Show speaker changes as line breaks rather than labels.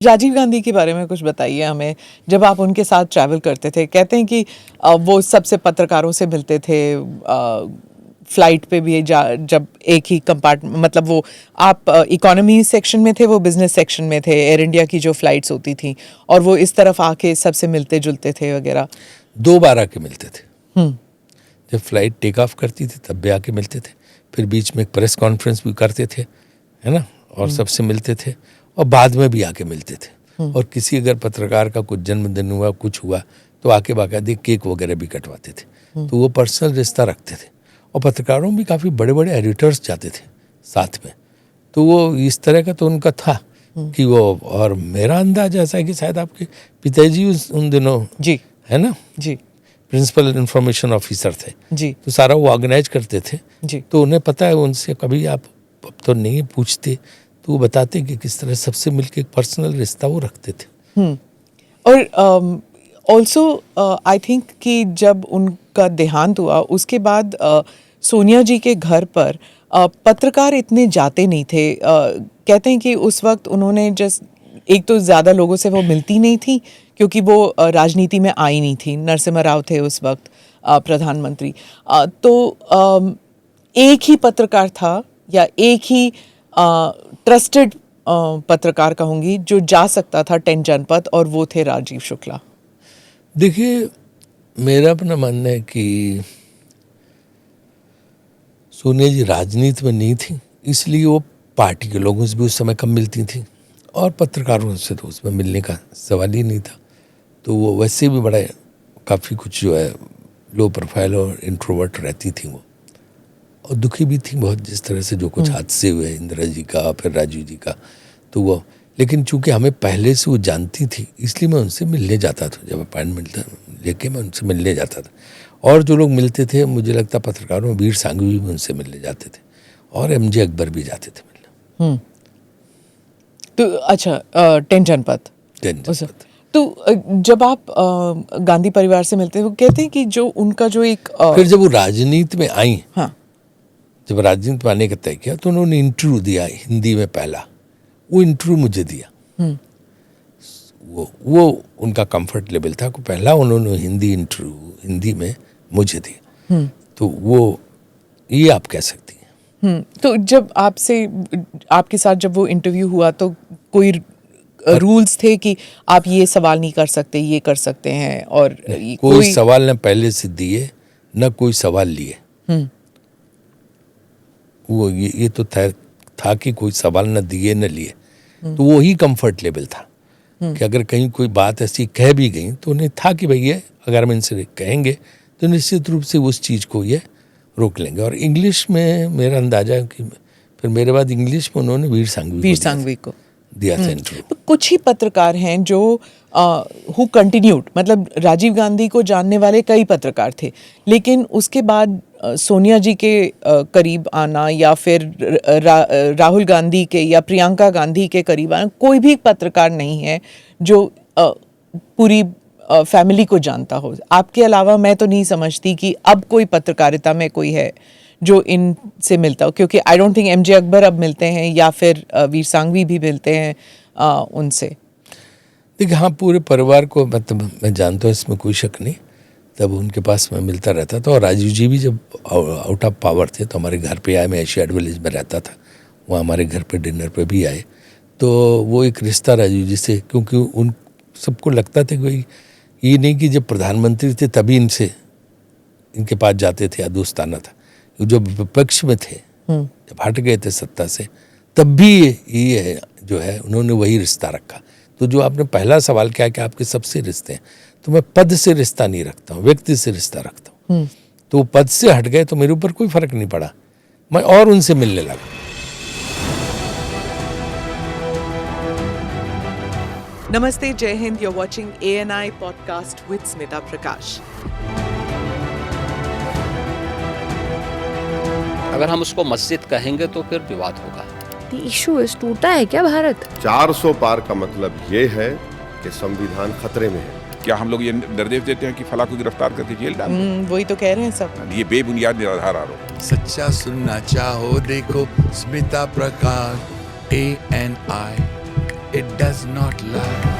राजीव गांधी के बारे में कुछ बताइए हमें। जब आप उनके साथ ट्रैवल करते थे, कहते हैं कि वो सबसे पत्रकारों से मिलते थे, फ्लाइट पे भी जब एक ही कंपार्टमेंट, मतलब वो आप इकोनॉमी सेक्शन में थे, वो बिजनेस सेक्शन में थे, एयर इंडिया की जो फ्लाइट्स होती थी, और वो इस तरफ आके सबसे मिलते जुलते थे वगैरह।
2 बार आके मिलते थे। जब फ्लाइट टेक ऑफ करती थी तब भी आके मिलते थे, फिर बीच में एक प्रेस कॉन्फ्रेंस भी करते थे, है ना, और सबसे मिलते थे, और बाद में भी आके मिलते थे। और किसी अगर पत्रकार का कुछ जन्मदिन हुआ, कुछ हुआ, तो आके बाकायदे केक वगैरह भी कटवाते थे। तो वो पर्सनल रिश्ता रखते थे। और पत्रकारों भी काफ़ी बड़े बड़े एडिटर्स जाते थे साथ में, तो वो इस तरह का तो उनका था कि वो, और मेरा अंदाज ऐसा है कि शायद आपके पिताजी उन दिनों
जी,
है ना
जी,
प्रिंसिपल इंफॉर्मेशन ऑफिसर थे
जी,
तो सारा वो ऑर्गेनाइज करते थे
जी।
तो उन्हें पता है, उनसे कभी आप अब तो नहीं पूछते तो वो बताते कि किस तरह सबसे मिलके एक पर्सनल रिश्ता वो रखते थे।
और ऑल्सो आई थिंक कि जब उनका देहांत हुआ उसके बाद सोनिया जी के घर पर पत्रकार इतने जाते नहीं थे। कहते हैं कि उस वक्त उन्होंने जस्ट, एक तो ज़्यादा लोगों से वो मिलती नहीं थी क्योंकि वो राजनीति में आई नहीं थी। नरसिम्हा राव थे उस वक्त प्रधानमंत्री। एक ही पत्रकार था, या एक ही ट्रस्टेड पत्रकार कहूंगी, जो जा सकता था 10 जनपद, और वो थे राजीव शुक्ला।
देखिए, मेरा अपना मानना है कि सोनिया जी राजनीति में नहीं थी, इसलिए वो पार्टी के लोगों से भी उस समय कम मिलती थी, और पत्रकारों से तो उसमें मिलने का सवाल ही नहीं था। तो वो वैसे भी बड़ा काफ़ी कुछ जो है लो प्रोफाइल और इंट्रोवर्ट रहती थी वो, और दुखी भी थी बहुत, जिस तरह से जो कुछ हादसे हुए इंदिरा जी का, फिर राजीव जी का। तो वो, लेकिन चूंकि हमें पहले से वो जानती थी, इसलिए मैं उनसे मिलने जाता था। जब अपॉइंटमेंट लेके मैं उनसे मिलने जाता था। और जो लोग मिलते थे, मुझे लगता पत्रकारों में वीर सांघवी भी उनसे मिलने जाते थे, और एमजे अकबर भी जाते थे मिलने।
तो अच्छा, 10 जनपद। तो जब आप गांधी परिवार से मिलते हैं, वो कहते हैं कि जो उनका जो एक
फिर जब वो राजनीति में आई,
हाँ,
जब राजनीति में आने का तय किया, तो उन्होंने इंटरव्यू दिया हिंदी में पहला। वो इंटरव्यू मुझे दिया। वो उनका कंफर्ट लेवल था कि पहला उन्होंने हिंदी इंटरव्यू हिंदी में मुझे दिया। तो वो, ये आप कह सकती हैं।
तो जब आपके साथ जब वो इंटरव्यू हुआ, तो कोई रूल्स थे कि आप ये सवाल नहीं कर सकते, ये कर सकते हैं, और
कोई सवाल न पहले से दिए, न कोई सवाल लिए। वो ये तो था कि कोई सवाल न दिए न लिए। तो वो ही कंफर्ट लेवल था कि अगर कहीं कोई बात ऐसी कह भी गई, तो उन्हें था कि भैया अगर हम इनसे कहेंगे तो निश्चित रूप से उस चीज़ को ये रोक लेंगे। और इंग्लिश में मेरा अंदाजा है कि फिर मेरे बाद इंग्लिश में उन्होंने वीर सांघवी को दिया था इंटरव्यू।
कुछ ही पत्रकार हैं जो हु कंटिन्यूड, मतलब राजीव गांधी को जानने वाले कई पत्रकार थे, लेकिन उसके बाद सोनिया जी के करीब आना, या फिर राहुल गांधी के या प्रियंका गांधी के करीब आना, कोई भी पत्रकार नहीं है जो पूरी फैमिली को जानता हो। आपके अलावा मैं तो नहीं समझती कि अब कोई पत्रकारिता में कोई है जो इनसे मिलता हो, क्योंकि I don't think MJ Akbar अब मिलते हैं, या फिर वीर सांघवी भी मिलते हैं उनसे।
देखिए, हाँ, पूरे परिवार को मतलब मैं जानता हूँ, इसमें कोई शक नहीं। तब उनके पास मैं मिलता रहता था। और राजीव जी भी जब आउट ऑफ पावर थे तो हमारे घर पे आए। मैं एशियाड विलेज में रहता था, वो हमारे घर पे डिनर पे भी आए। तो वो एक रिश्ता राजीव जी से, क्योंकि उन सबको लगता था कि भाई ये नहीं कि जब प्रधानमंत्री थे तभी इनके पास जाते थे या दोस्ताना था। जो विपक्ष में थे, जब हट गए थे सत्ता से, तब भी ये है जो है उन्होंने वही रिश्ता रखा। तो जो आपने पहला सवाल किया कि आपके सबसे रिश्ते हैं, तो मैं पद से रिश्ता नहीं रखता हूँ, व्यक्ति से रिश्ता रखता हूँ। तो पद से हट गए तो मेरे ऊपर कोई फर्क नहीं पड़ा, मैं और उनसे मिलने लगा।
नमस्ते, जय Hind. You are watching ANI podcast with Smita Prakash.
अगर हम उसको मस्जिद कहेंगे तो फिर विवाद होगा।
इशू इस टूटा है क्या भारत?
400 पार का मतलब ये है कि संविधान खतरे में है।
क्या हम लोग ये निर्देश देते हैं कि फला को गिरफ्तार करके जेल डाल दें?
वही तो कह रहे हैं सब।
ये बेबुनियाद निराधार आरोप।
सच्चा सुनना चाहो देखो स्मिता प्रकाश ANI। it does not lie.